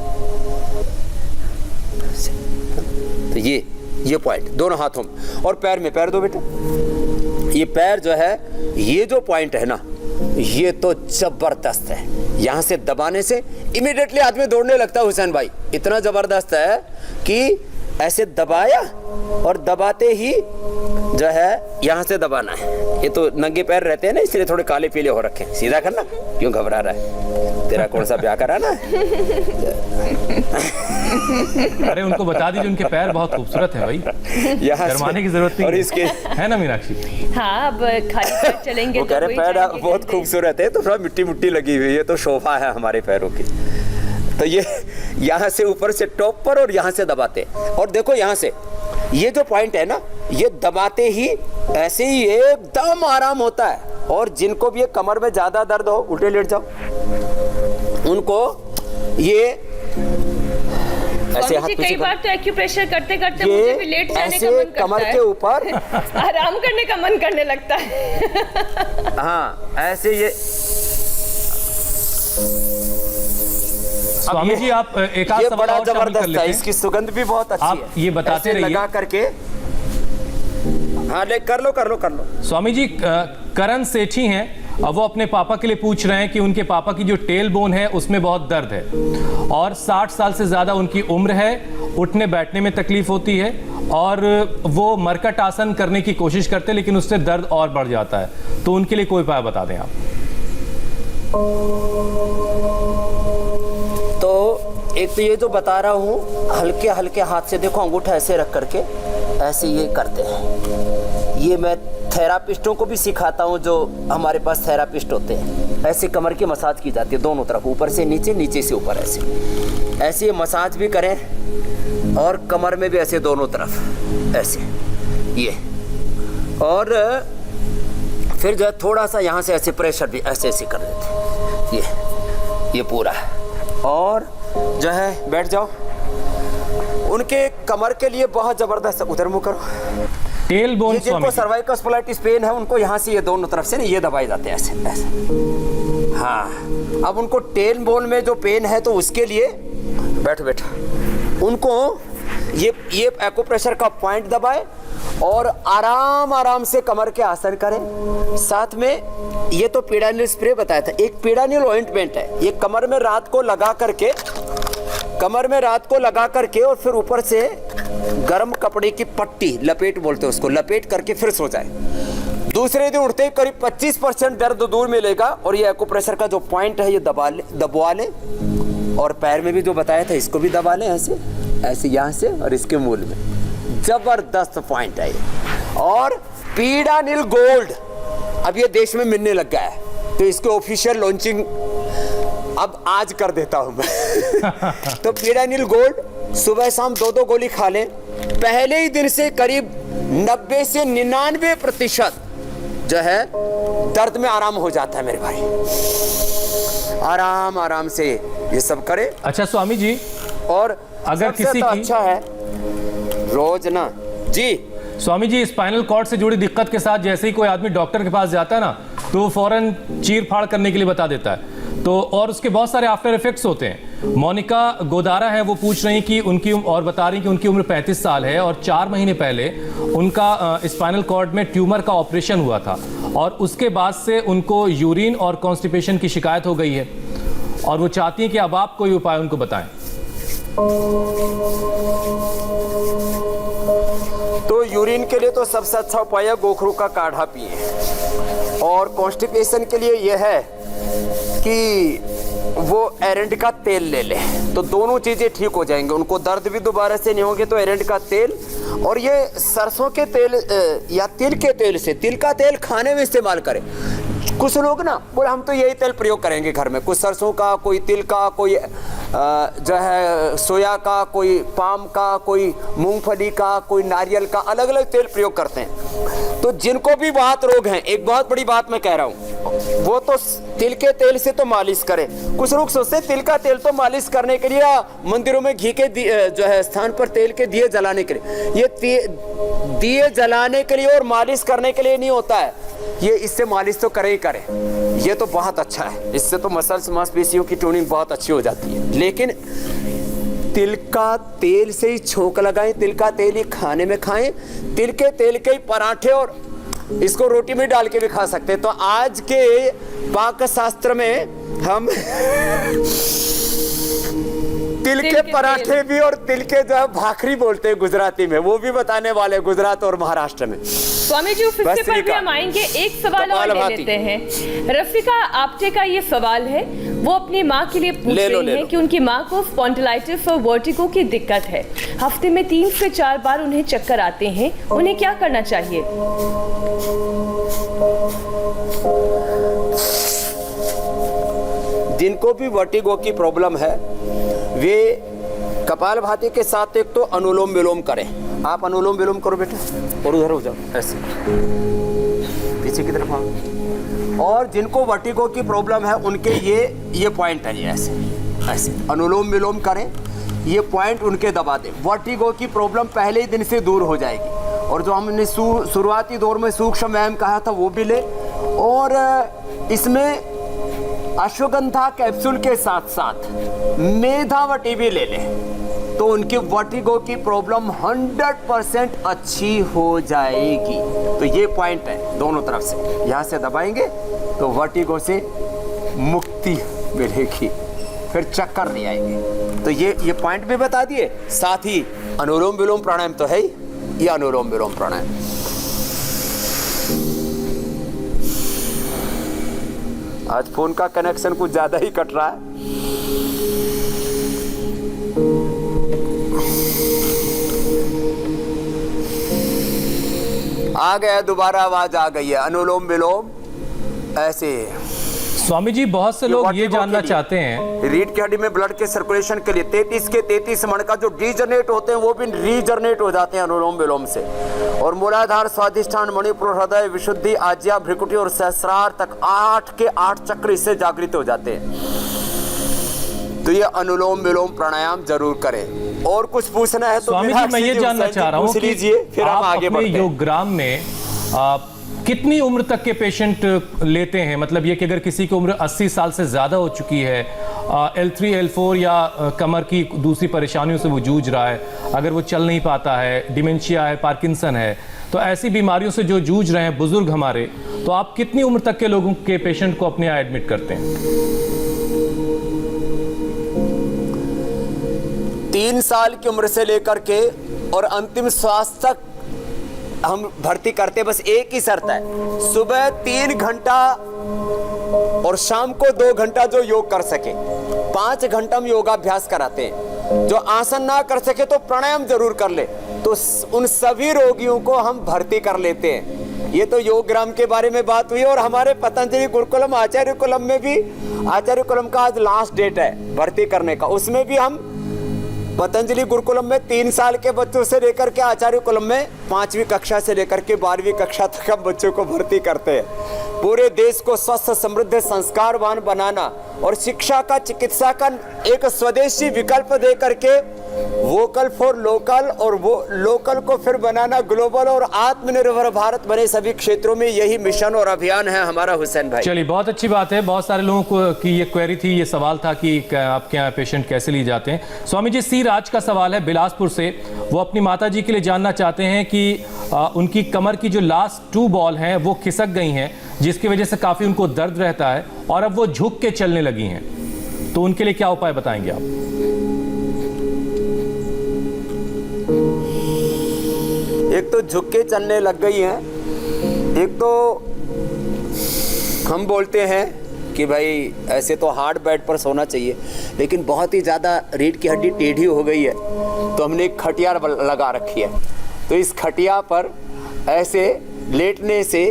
[SPEAKER 4] तो ये पॉइंट दोनों हाथों में और पैर में, पैर दो बेटा। ये पैर जो है, ये जो पॉइंट है ना, ये तो जबरदस्त है। यहाँ से दबाने से इमीडिएटली आदमी दौड़ने लगता है हुसैन भाई, इतना जबरदस्त है कि ऐसे दबाया और दबाते ही जो है यहाँ से दबाना है। ये तो नंगे पैर रहते हैं ना, इसलिए थोड़े काले पीले हो रखे हैं। सीधा करना, क्यों घबरा रहा है? तेरा कौन सा ब्याह कराना है?
[SPEAKER 1] अरे उनको बता दीजिए उनके पैर बहुत खूबसूरत है भाई, शर्माने की जरूरत नहीं।
[SPEAKER 4] और इसके
[SPEAKER 1] है ना मीनाक्षी?
[SPEAKER 2] हाँ, अब खाली पैर चलेंगे
[SPEAKER 4] वो कह रहे पैर बहुत खूबसूरत है, तो थोड़ा मिट्टी मुट्टी लगी हुई है, तो शोभा है हमारे पैरों की। तो ये यहाँ से ऊपर से टॉप पर और यहाँ से दबाते, और देखो यहाँ से ये जो पॉइंट है ना, ये दबाते ही ऐसे ही एकदम आराम होता है। और जिनको भी ये कमर में ज्यादा दर्द हो, उल्टे लेट जाओ, उनको ये ऐसे हाथ पीछे,
[SPEAKER 2] कई बार तो एक्यूप्रेशर करते करते मुझे भी लेट जाने का मन करता है,
[SPEAKER 4] कमर के ऊपर
[SPEAKER 2] आराम करने का मन करने लगता है।
[SPEAKER 4] हाँ, ऐसे ये।
[SPEAKER 1] स्वामी जी आप एक आध
[SPEAKER 4] ये
[SPEAKER 1] सवाल
[SPEAKER 4] बड़ा
[SPEAKER 1] और शामिल कर
[SPEAKER 4] जबरदस्त
[SPEAKER 1] लेते
[SPEAKER 4] है,
[SPEAKER 1] हैं।
[SPEAKER 4] इसकी सुगंध भी बहुत अच्छी है।
[SPEAKER 1] आप ये बताते रहिए।
[SPEAKER 4] लगा करके, हाँ ले कर लो।
[SPEAKER 1] स्वामी जी करण सेठी हैं, अब वो अपने पापा के लिए पूछ रहे हैं कि उनके पापा की जो टेल बोन है उसमें बहुत दर्द है और 60 साल से ज्यादा उनकी उम्र है, उठने बैठने में तकलीफ होती है और वो मरकट आसन करने की कोशिश करते हैं लेकिन उससे दर्द और बढ़ जाता है, तो उनके लिए कोई उपाय बता दें आप।
[SPEAKER 4] तो एक तो ये जो बता रहा हूँ, हल्के हल्के हाथ से देखो, अंगूठा ऐसे रख करके ऐसे ये करते हैं। ये मैं थेरापिस्टों को भी सिखाता हूँ, जो हमारे पास थेरापिस्ट होते हैं। ऐसे कमर की मसाज की जाती है दोनों तरफ, ऊपर से नीचे, नीचे से ऊपर, ऐसे ये मसाज भी करें और कमर में भी ऐसे दोनों तरफ ऐसे ये। और फिर जो है थोड़ा सा यहाँ से ऐसे प्रेशर भी ऐसे ऐसे कर देते हैं, ये पूरा। और जो है बैठ जाओ,
[SPEAKER 3] उनके कमर के लिए बहुत जबरदस्त। उधर मुंह करो।
[SPEAKER 1] टेल बोन
[SPEAKER 3] ये जिनको सर्वाइकल स्पॉन्डिलाइटिस पेन है उनको यहाँ से ये दोनों तरफ से ना ये दबाए जाते हैं ऐसे ऐसे। हाँ, अब उनको टेल बोन में जो पेन है तो उसके लिए बैठो उनको ये एक्यूप्रेशर का पॉइंट दबाए और आराम आराम से कमर के आसन करें। साथ में ये तो पीड़ानिल स्प्रे बताया था, एक पीड़ानिल ऑइंटमेंट है, ये कमर में रात को लगा करके और फिर ऊपर से गर्म कपड़े की पट्टी लपेट बोलते हैं उसको, लपेट करके फिर सो जाए। दूसरे दिन उठते ही करीब 25% दर्द दूर मिलेगा। और ये एक्यूप्रेशर का जो पॉइंट है ये दबवा ले और पैर में भी जो बताया था इसको भी दबा ले, ऐसे यहाँ से और इसके मूल में। जबरदस्त पॉइंट है ये। और पीड़ानिल गोल्ड अब ये देश में मिलने लग गया है, तो इसको ऑफिशियल लॉन्चिंग अब आज कर देता हूं मैं। तो पीड़ानिल गोल्ड सुबह शाम 2-2 गोली खा लें। पहले ही दिन से करीब 90 से 99% जो है दर्द में आराम हो जाता है मेरे भाई। आराम से ये सब करे।
[SPEAKER 1] अच्छा स्वामी जी,
[SPEAKER 3] और
[SPEAKER 1] अगर किसी
[SPEAKER 3] तो
[SPEAKER 1] की
[SPEAKER 3] अच्छा है रोज ना जी
[SPEAKER 1] स्वामी जी स्पाइनल कॉर्ड से जुड़ी दिक्कत के साथ जैसे ही कोई आदमी डॉक्टर के पास जाता है ना तो वो फौरन चीर फाड़ करने के लिए बता देता है, तो और उसके बहुत सारे आफ्टर इफेक्ट्स होते हैं। मोनिका गोदारा है, वो पूछ रही कि उनकी और बता रही कि उनकी उम्र 35 साल है और 4 महीने पहले उनका स्पाइनल कॉर्ड में ट्यूमर का ऑपरेशन हुआ था और उसके बाद से उनको यूरिन और कॉन्स्टिपेशन की शिकायत हो गई है और वो चाहती हैं कि अब आप कोई उपाय उनको बताएं।
[SPEAKER 3] तो यूरिन के लिए तो सबसे अच्छा उपाय है गोखरू का काढ़ा पिए। और कॉन्स्टिपेशन के लिए यह है कि वो एरंड का तेल ले ले, तो दोनों चीजें ठीक हो जाएंगे। उनको दर्द भी दोबारा से नहीं होंगे। तो एरंड का तेल और ये सरसों के तेल या तिल के तेल से, तिल का तेल खाने में इस्तेमाल करें। कुछ लोग ना बोले हम तो यही तेल प्रयोग करेंगे घर में, कुछ सरसों का, कोई तिल का, कोई जो है सोया का, कोई पाम का, कोई मूंगफली का, कोई नारियल का, अलग अलग तेल प्रयोग करते हैं। तो जिनको भी वात रोग हैं, एक बहुत बड़ी बात मैं कह रहा हूँ, वो तो तिल के तेल से तो मालिश करें। कुछ लोग सोचते हैं तिल का तेल तो मालिश करने के लिए, मंदिरों में घी के जो है स्थान पर तेल के दिए जलाने के लिए, ये दिए जलाने के लिए और मालिश करने के लिए नहीं होता है। ये इससे मालिश तो करे ही करे, ये तो बहुत अच्छा है। इससे तो मसल्स मांसपेशियों की ट्यूनिंग बहुत अच्छी हो जाती है। लेकिन तिल का तेल से ही छोंक लगाएं, तिल का तेल ही खाने में खाएं, तिल के तेल के ही पराठे और इसको रोटी में डाल के भी खा सकते हैं। तो आज के पाक शास्त्र में हम तिल के पराठे भी और तिल के जो है भाखरी बोलते हैं गुजराती में, वो भी बताने वाले गुजरात और महाराष्ट्र में।
[SPEAKER 2] स्वामी जी उस हिस्से पर भी हम आएंगे। एक सवाल और ले लेते हैं। रफिका आप्टे का ये सवाल है, वो अपनी माँ के लिए पूछ रही हैं कि उनकी माँ को स्पॉन्डिलाइटिस और वर्टिगो की दिक्कत है। हफ्ते में 3 से 4 बार उन्हें चक्कर आते हैं, उन्हें क्या करना चाहिए?
[SPEAKER 3] जिनको भी वर्टिगो की प्रॉब्लम है वे कपालभाति के साथ एक तो अनुलोम विलोम करें। आप अनुलोम विलोम करो बेटा और उधर हो जाओ, ऐसे पीछे की तरफ आओ। और जिनको वर्टिगो की प्रॉब्लम है उनके ये पॉइंट है, ये ऐसे अनुलोम विलोम करें, ये पॉइंट उनके दबा दें। वर्टिगो की प्रॉब्लम पहले ही दिन से दूर हो जाएगी। और जो हमने शुरुआती दौर में सूक्ष्म व्यायाम कहा था वो भी ले, और इसमें अश्वगंधा कैप्सूल के साथ साथ मेधावटी भी ले लें तो उनकी वर्टिगो की प्रॉब्लम 100% अच्छी हो जाएगी। तो ये पॉइंट है दोनों तरफ से, यहाँ से दबाएंगे तो वर्टिगो से मुक्ति मिलेगी, फिर चक्कर नहीं आएंगे। तो ये पॉइंट भी बता दिए, साथ ही अनुलोम विलोम प्राणायाम तो है ही, ये अनुलोम विलोम प्राणायाम। आज फोन का कनेक्शन कुछ ज्यादा ही कट रहा है। आ गया, दोबारा आवाज आ गई है। अनुलोम विलोम ऐसे।
[SPEAKER 1] स्वामी जी बहुत से लोग ये जानना चाहते हैं,
[SPEAKER 3] रीढ़ की हड्डी में ब्लड के सर्कुलेशन के लिए 33 के 33 मणका जो डीजनरेट होते हैं वो भी रीजनरेट हो जाते हैं अनुलोम विलोम से। और मूलाधार, स्वाधिष्ठान, मणिपुर, हृदय, विशुद्धि, आज्या, भ्रिकुटी और सहस्रार तक 8 के 8 चक्र इससे जागृत हो जाते हैं।
[SPEAKER 4] तो ये अनुलोम विलोम प्राणायाम जरूर करें। और कुछ पूछना है तो
[SPEAKER 1] स्वामी जी, मैं ये जानना चाह रहा हूँ
[SPEAKER 4] पूछ
[SPEAKER 1] कि
[SPEAKER 4] लीजिए, फिर हम
[SPEAKER 1] आप
[SPEAKER 4] आगे
[SPEAKER 1] अपने
[SPEAKER 4] बढ़ते हैं।
[SPEAKER 1] योगग्राम में कितनी उम्र तक के पेशेंट लेते हैं? मतलब ये कि अगर किसी की उम्र 80 साल से ज़्यादा हो चुकी है, L3 L4 या कमर की दूसरी परेशानियों से वो जूझ रहा है, अगर वो चल नहीं पाता है, डिमेंशिया है, पार्किंसन है, तो ऐसी बीमारियों से जो जूझ रहे हैं बुजुर्ग हमारे, तो आप कितनी उम्र तक के लोगों के पेशेंट को अपने यहाँ एडमिट करते हैं?
[SPEAKER 4] 3 साल की उम्र से लेकर के और अंतिम श्वास तक हम भर्ती करते। बस एक ही शर्त है, सुबह 3 घंटा और शाम को 2 घंटा जो योग कर सके। 5 घंटा हम योगाभ्यास कराते हैं। जो आसन ना कर सके तो प्राणायाम जरूर कर ले, तो उन सभी रोगियों को हम भर्ती कर लेते हैं। ये तो योगग्राम के बारे में बात हुई। और हमारे पतंजलि गुरुकुलम आचार्य कुलम में भी, आचार्य कुलम का आज लास्ट डेट है भर्ती करने का, उसमें भी हम पतंजलि गुरुकुलम में 3 साल के बच्चों से लेकर के आचार्य कुलम में 5वीं कक्षा से लेकर के 12वीं कक्षा तक हम बच्चों को भर्ती करते हैं। पूरे देश को स्वस्थ समृद्ध संस्कारवान बनाना और शिक्षा का, चिकित्सा का एक स्वदेशी विकल्प दे करके वोकल फॉर लोकल, और वो लोकल को फिर बनाना ग्लोबल और आत्मनिर्भर भारत बने सभी क्षेत्रों में, यही मिशन और अभियान है हमारा हुसैन भाई।
[SPEAKER 1] चलिए, बहुत अच्छी बात है। बहुत सारे लोगों को की ये क्वेरी थी, ये सवाल था कि आपके यहाँ पेशेंट कैसे लिए जाते हैं। स्वामी जी, सी राज का सवाल है बिलासपुर से। वो अपनी माता जी के लिए जानना चाहते हैं कि उनकी कमर की जो लास्ट 2 बॉल हैं वो खिसक गई हैं, जिसकी वजह से काफ़ी उनको दर्द रहता है और अब वो झुक के चलने लगी हैं, तो उनके लिए क्या उपाय बताएंगे आप?
[SPEAKER 4] एक तो झुक के चलने लग गई हैं, एक तो हम बोलते हैं कि भाई ऐसे तो हार्ड बेड पर सोना चाहिए, लेकिन बहुत ही ज़्यादा रीढ़ की हड्डी टेढ़ी हो गई है, तो हमने एक खटिया लगा रखी है। तो इस खटिया पर ऐसे लेटने से,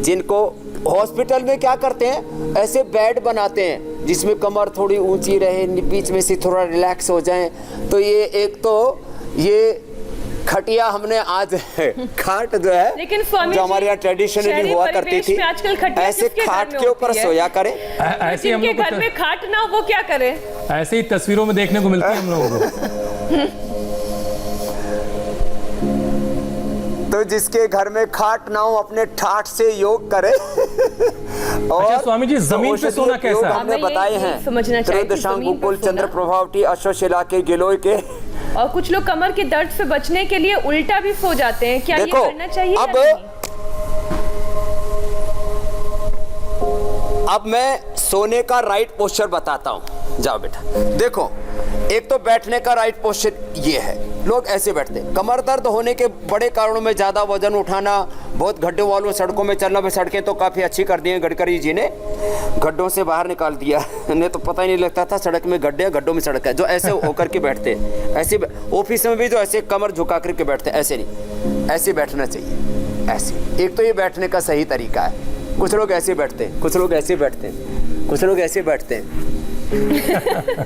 [SPEAKER 4] जिनको हॉस्पिटल में क्या करते हैं, ऐसे बेड बनाते हैं जिसमें कमर थोड़ी ऊंची रहे, बीच में से थोड़ा रिलैक्स हो जाए। तो ये एक तो ये खटिया हमने आज खाट जो है,
[SPEAKER 2] लेकिन स्वामी
[SPEAKER 4] जो हमारे यहाँ ट्रेडिशनली हुआ करती थी, ऐसे खाट के ऊपर सोया करें।
[SPEAKER 1] ऐसे हम लोग
[SPEAKER 2] घर में खाट ना हो वो क्या करें?
[SPEAKER 1] ऐसे ही तस्वीरों में देखने को मिलती है हम लोगों को।
[SPEAKER 4] तो जिसके घर में खाट ना हो अपने ठाठ से योग करे। और
[SPEAKER 1] अच्छा स्वामी जी, जमीन पे सोना कैसा है?
[SPEAKER 4] हमने बताए हैं,
[SPEAKER 2] समझना चाहिए कि
[SPEAKER 4] त्रयोदशांग
[SPEAKER 2] जमीन पर
[SPEAKER 4] गोकुल
[SPEAKER 2] सोना।
[SPEAKER 4] चंद्र प्रभावटी अश्वशिला के गिलोय के।
[SPEAKER 2] और कुछ लोग कमर के दर्द से बचने के लिए उल्टा भी सो जाते हैं, क्या ये
[SPEAKER 4] देखो,
[SPEAKER 2] करना चाहिए?
[SPEAKER 4] अब मैं सोने का राइट पोस्चर बताता हूँ। जाओ बेटा, देखो, एक तो बैठने का राइट पोस्चर ये है। लोग ऐसे बैठते हैं। कमर दर्द होने के बड़े कारणों में ज़्यादा वजन उठाना, बहुत गड्ढों वालों सड़कों में चलना। भी सड़कें तो काफ़ी अच्छी कर दी हैं गडकरी जी ने, गड्ढों से बाहर निकाल दिया। नहीं तो पता ही नहीं लगता था सड़क में गड्ढे, गड्ढों में सड़क है। जो ऐसे होकर के बैठते हैं, ऐसे ऑफिस में भी जो ऐसे कमर झुका करके बैठते हैं, ऐसे नहीं, ऐसे बैठना चाहिए। ऐसे एक तो ये बैठने का सही तरीका है। कुछ लोग ऐसे बैठते हैं, कुछ लोग ऐसे बैठते हैं, कुछ लोग ऐसे बैठते हैं।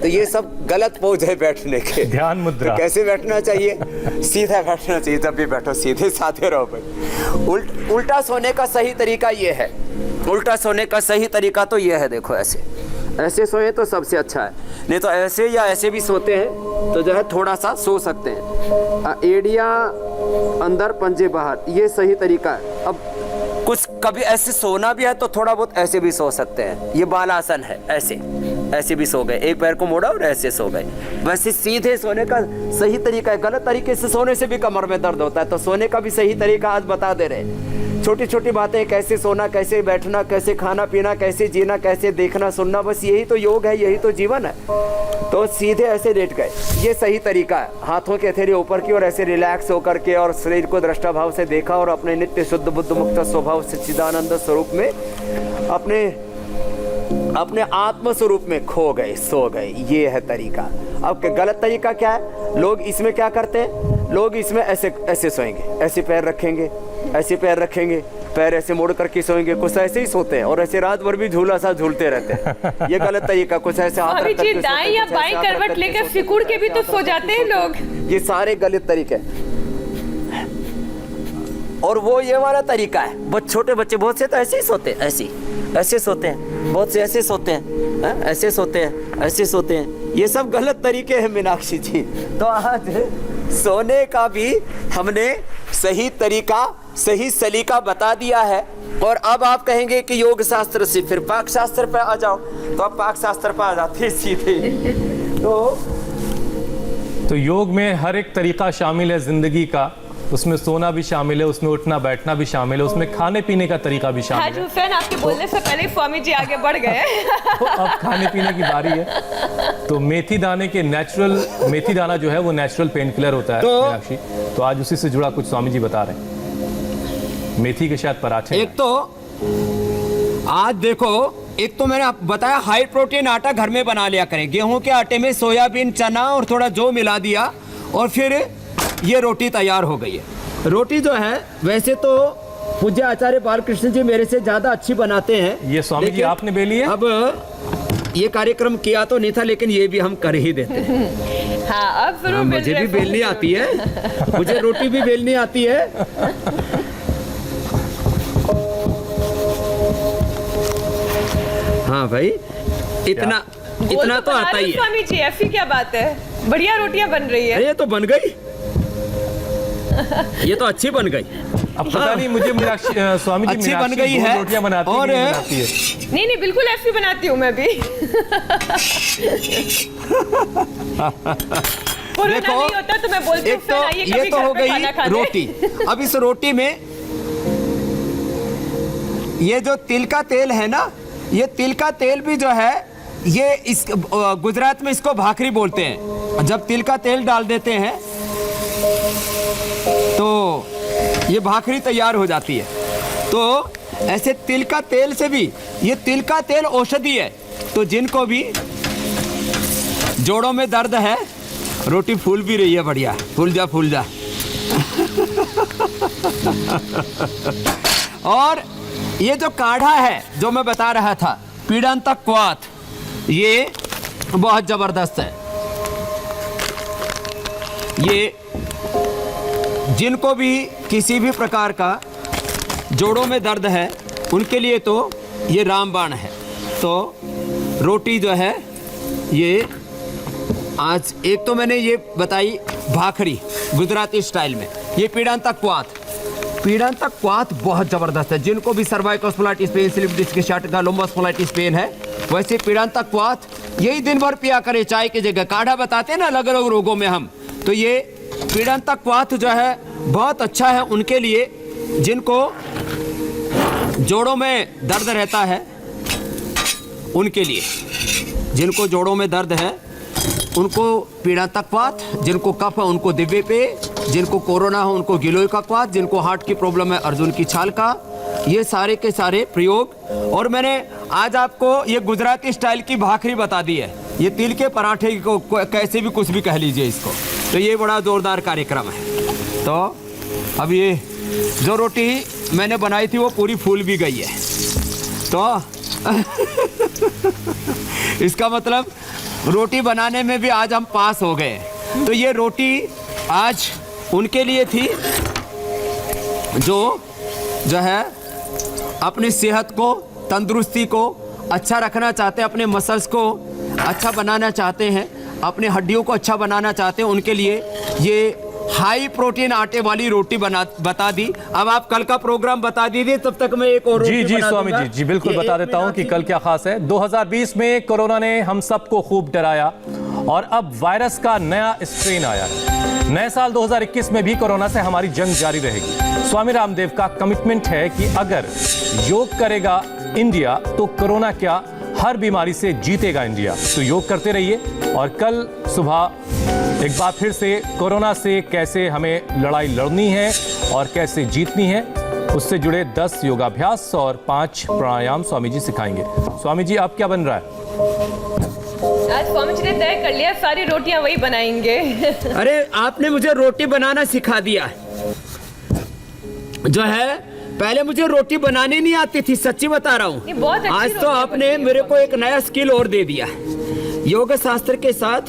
[SPEAKER 4] तो ये सब गलत पोज है बैठने के।
[SPEAKER 1] ध्यान मुद्रा।
[SPEAKER 4] तो कैसे बैठना चाहिए? सीधा बैठना चाहिए। जब भी बैठो सीधे साधे रहो भाई। उल्टा सोने का सही तरीका ये है। उल्टा सोने का सही तरीका तो ये है, देखो ऐसे ऐसे सोए तो सबसे अच्छा है। नहीं तो ऐसे या ऐसे भी सोते हैं तो जो है थोड़ा सा सो सकते हैं। एड़िया अंदर पंजे बाहर, ये सही तरीका है। अब कुछ कभी ऐसे सोना भी है तो थोड़ा बहुत ऐसे भी सो सकते हैं। ये बालासन है, ऐसे ऐसे भी सो गए, एक पैर को मोड़ा और ऐसे सो गए। वैसे सीधे सोने का सही तरीका है। गलत तरीके से सोने से भी कमर में दर्द होता है, तो सोने का भी सही तरीका आज बता दे रहे हैं। छोटी छोटी बातें, कैसे सोना, कैसे बैठना, कैसे खाना पीना, कैसे जीना, कैसे देखना सुनना, बस यही तो योग है, यही तो जीवन है। तो सीधे ऐसे लेट गए, ये सही तरीका है। हाथों के हथेली ऊपर की और ऐसे रिलैक्स होकर के और शरीर को दृष्टा भाव से देखा और अपने नित्य शुद्ध बुद्ध मुक्त स्वभाव सच्चिदानंद स्वरूप में अपने आत्म स्वरूप में खो गए, सो गए। ये है तरीका। अब गलत तरीका क्या है? लोग इसमें क्या करते हैं? लोग इसमें ऐसे ऐसे सोएंगे, ऐसे पैर रखेंगे, ऐसे पैर रखेंगे, पैर ऐसे मोड़ करके सोएंगे। कुछ ऐसे ही सोते हैं और ऐसे रात भर भी झूला सा झूलते रहते हैं। ये गलत तरीका। कुछ ऐसे हाथ रख करके
[SPEAKER 2] दाएं या बाएं करवट लेकर सिकुड़ के भी तो सो जाते हैं लोग।
[SPEAKER 4] ये सारे गलत तरीके। और वो ये वाला तरीका है। बहुत छोटे बच्चे, बहुत से तो ऐसे ही सोते हैं, ऐसे सोते हैं। बहुत से ऐसे सोते हैं, ऐसे सोते हैं, ऐसे सोते हैं। ये सब गलत तरीके हैं मीनाक्षी जी। तो आज सोने का भी हमने सही तरीका, सही सलीका बता दिया है। और अब आप कहेंगे कि योग शास्त्र से फिर पाक शास्त्र पे आ जाओ, तो अब पाक शास्त्र पे आ जाते सीधे।
[SPEAKER 1] तो योग में हर एक तरीका शामिल है जिंदगी का, उसमें सोना भी शामिल है, उसमें उठना बैठना भी शामिल है, उसमें खाने पीने का तरीका भी शामिल
[SPEAKER 2] हाजी
[SPEAKER 1] है।
[SPEAKER 2] हुसैन, आपके बोलने से पहले स्वामी जी आगे बढ़ गए।
[SPEAKER 1] तो अब खाने पीने की बारी है। तो मेथी दाने के नेचुरल, मेथी दाना जो है वो नेचुरल पेन किलर होता है मीनाक्षी, तो आज उसी से जुड़ा कुछ स्वामी जी बता रहे हैं। मेथी के शायद पराठे।
[SPEAKER 4] एक तो आज देखो, एक तो मैंने आपको बताया हाई प्रोटीन आटा घर में बना लिया करें। गेहूं के आटे में सोयाबीन, चना और थोड़ा जौ मिला दिया और फिर ये रोटी तैयार हो गई है। रोटी जो है वैसे तो पूज्य आचार्य बालकृष्ण जी मेरे से ज्यादा अच्छी बनाते हैं।
[SPEAKER 1] ये स्वामी जी आपने बेली है?
[SPEAKER 4] अब ये कार्यक्रम किया तो नहीं था, लेकिन ये भी हम कर ही देते हैं।
[SPEAKER 2] हाँ, अब जरूर
[SPEAKER 4] मुझे भी बेलनी आती है, मुझे रोटी भी बेलनी आती है। हाँ भाई, इतना तो आता ही है।
[SPEAKER 2] स्वामी जी ऐसी क्या बात है, बढ़िया रोटियां बन रही है।
[SPEAKER 4] अरे ये तो बन गई, ये तो अच्छी बन गई।
[SPEAKER 1] अब पता नहीं मुझे मीनाक्षी, स्वामी जी
[SPEAKER 4] अच्छी बन गई है
[SPEAKER 1] रोटियां बनाती
[SPEAKER 4] और
[SPEAKER 1] है, बनाती है।
[SPEAKER 2] नहीं, बिल्कुल ऐसी बनाती हूँ मैं भी।
[SPEAKER 4] देखो,
[SPEAKER 2] नहीं होता तो मैं बोलती हूँ,
[SPEAKER 4] एक तो ये तो हो गई रोटी। अब इस रोटी में ये जो तिल का तेल है ना, ये तिल का तेल भी जो है, ये इस गुजरात में इसको भाखरी बोलते हैं। जब तिल का तेल डाल देते हैं तो ये भाखरी तैयार हो जाती है। तो ऐसे तिल का तेल से भी, ये तिल का तेल औषधि है। तो जिनको भी जोड़ों में दर्द है, रोटी फूल भी रही है, बढ़िया फूल जा फूल जा। और ये जो काढ़ा है जो मैं बता रहा था, पीड़ांतक क्वाथ, ये बहुत जबरदस्त है। ये जिनको भी किसी भी प्रकार का जोड़ों में दर्द है उनके लिए तो ये रामबाण है। तो रोटी जो है ये आज एक तो मैंने ये बताई भाखरी गुजराती स्टाइल में, ये पीड़ांतक क्वाथ। पीड़ांतक क्वाथ बहुत जबरदस्त है। जिनको भी सर्वाइकोस्पोलाइटिस पेन, स्लिप डिस्क शाटिका, लुम्बोस्पोलाइटिस पेन है, वैसे पीड़ांतक क्वाथ यही दिन भर पिया करें चाय की जगह। काढ़ा बताते हैं ना अलग अलग रोगों में हम, तो ये पीड़ांतक क्वाथ जो है बहुत अच्छा है उनके लिए जिनको जोड़ों में दर्द रहता है, उनके लिए। जिनको जोड़ों में दर्द है उनको पीड़ांतक क्वाथ, जिनको कफ है उनको दिव्य पे, जिनको कोरोना हो उनको गिलोय का क्वाथ, जिनको हार्ट की प्रॉब्लम है अर्जुन की छाल का। ये सारे के सारे प्रयोग। और मैंने आज आपको ये गुजराती स्टाइल की भाखरी बता दी है। ये तिल के पराठे को कैसे भी कुछ भी कह लीजिए इसको, तो ये बड़ा जोरदार कार्यक्रम है। तो अब ये जो रोटी मैंने बनाई थी वो पूरी फूल भी गई है। तो इसका मतलब रोटी बनाने में भी आज हम पास हो गए। तो ये रोटी आज उनके लिए थी जो है अपनी सेहत को, तंदुरुस्ती को अच्छा रखना चाहते हैं, अपने मसल्स को अच्छा बनाना चाहते हैं, अपने हड्डियों को अच्छा बनाना चाहते हैं। उनके लिए ये हाई प्रोटीन आटे वाली रोटी बता दी। अब आप कल का प्रोग्राम बता दीजिए, तब तक मैं एक और रोटी
[SPEAKER 1] जी
[SPEAKER 4] बना
[SPEAKER 1] स्वामी
[SPEAKER 4] दूंगा।
[SPEAKER 1] जी बिल्कुल बता देता हूं कि कल क्या खास है। 2020 में कोरोना ने हम सबको खूब डराया और अब वायरस का नया स्ट्रेन आया है। नए साल 2021 में भी कोरोना से हमारी जंग जारी रहेगी। स्वामी रामदेव का कमिटमेंट है कि अगर योग करेगा इंडिया तो कोरोना क्या, हर बीमारी से जीतेगा इंडिया। तो योग करते रहिए और कल सुबह एक बार फिर से कोरोना से कैसे हमें लड़ाई लड़नी है और कैसे जीतनी है, उससे जुड़े 10 योगाभ्यास और 5 प्राणायाम स्वामी जी सिखाएंगे। स्वामी जी अब क्या बन रहा है?
[SPEAKER 2] आज स्वामी जी ने तय कर लिया सारी रोटियां वही बनाएंगे।
[SPEAKER 4] अरे आपने मुझे रोटी बनाना सिखा दिया। जो है पहले मुझे रोटी बनानी नहीं आती थी, सच्ची बता रहा हूँ।
[SPEAKER 2] बहुत अच्छी
[SPEAKER 4] आज तो
[SPEAKER 2] रोटियां
[SPEAKER 4] आपने
[SPEAKER 2] बनती
[SPEAKER 4] मेरे को एक नया स्किल और दे दिया। योग शास्त्र के साथ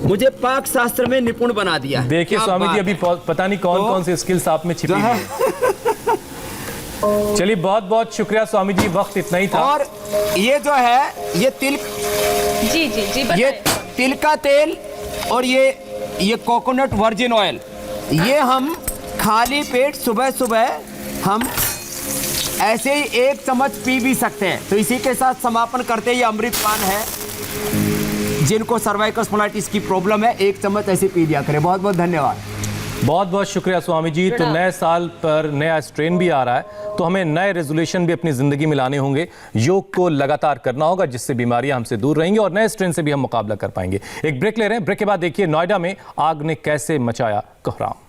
[SPEAKER 4] मुझे पाक शास्त्र में निपुण बना दिया।
[SPEAKER 1] देखिए
[SPEAKER 4] क्या
[SPEAKER 1] स्वामी जी
[SPEAKER 4] बात
[SPEAKER 1] अभी
[SPEAKER 4] है।
[SPEAKER 1] पता नहीं कौन कौन से स्किल्स आप में छिपी
[SPEAKER 4] जो
[SPEAKER 1] हुई
[SPEAKER 4] है
[SPEAKER 1] हैं। चलिए बहुत बहुत शुक्रिया स्वामी जी, वक्त इतना ही था।
[SPEAKER 4] और ये जो है ये तिल
[SPEAKER 2] जी
[SPEAKER 4] ये
[SPEAKER 2] बताएं।
[SPEAKER 4] तिल का तेल और ये कोकोनट वर्जिन ऑयल, ये हम खाली पेट सुबह सुबह हम ऐसे ही 1 चम्मच पी भी सकते हैं। तो इसी के साथ समापन करते हैं। ये अमृतपान है, जिनको सर्वाइकल स्पॉन्डिलाइटिस की प्रॉब्लम है 1 चम्मच ऐसे पी लिया करें। बहुत बहुत धन्यवाद।
[SPEAKER 1] बहुत बहुत शुक्रिया स्वामी जी। तो नए साल पर नया स्ट्रेन भी आ रहा है, तो हमें नए रेजोल्यूशन भी अपनी जिंदगी में लाने होंगे। योग को लगातार करना होगा, जिससे बीमारियां हमसे दूर रहेंगी और नए स्ट्रेन से भी हम मुकाबला कर पाएंगे। एक ब्रेक ले रहे हैं। ब्रेक के बाद देखिए नोएडा में आग ने कैसे मचाया कोहराम।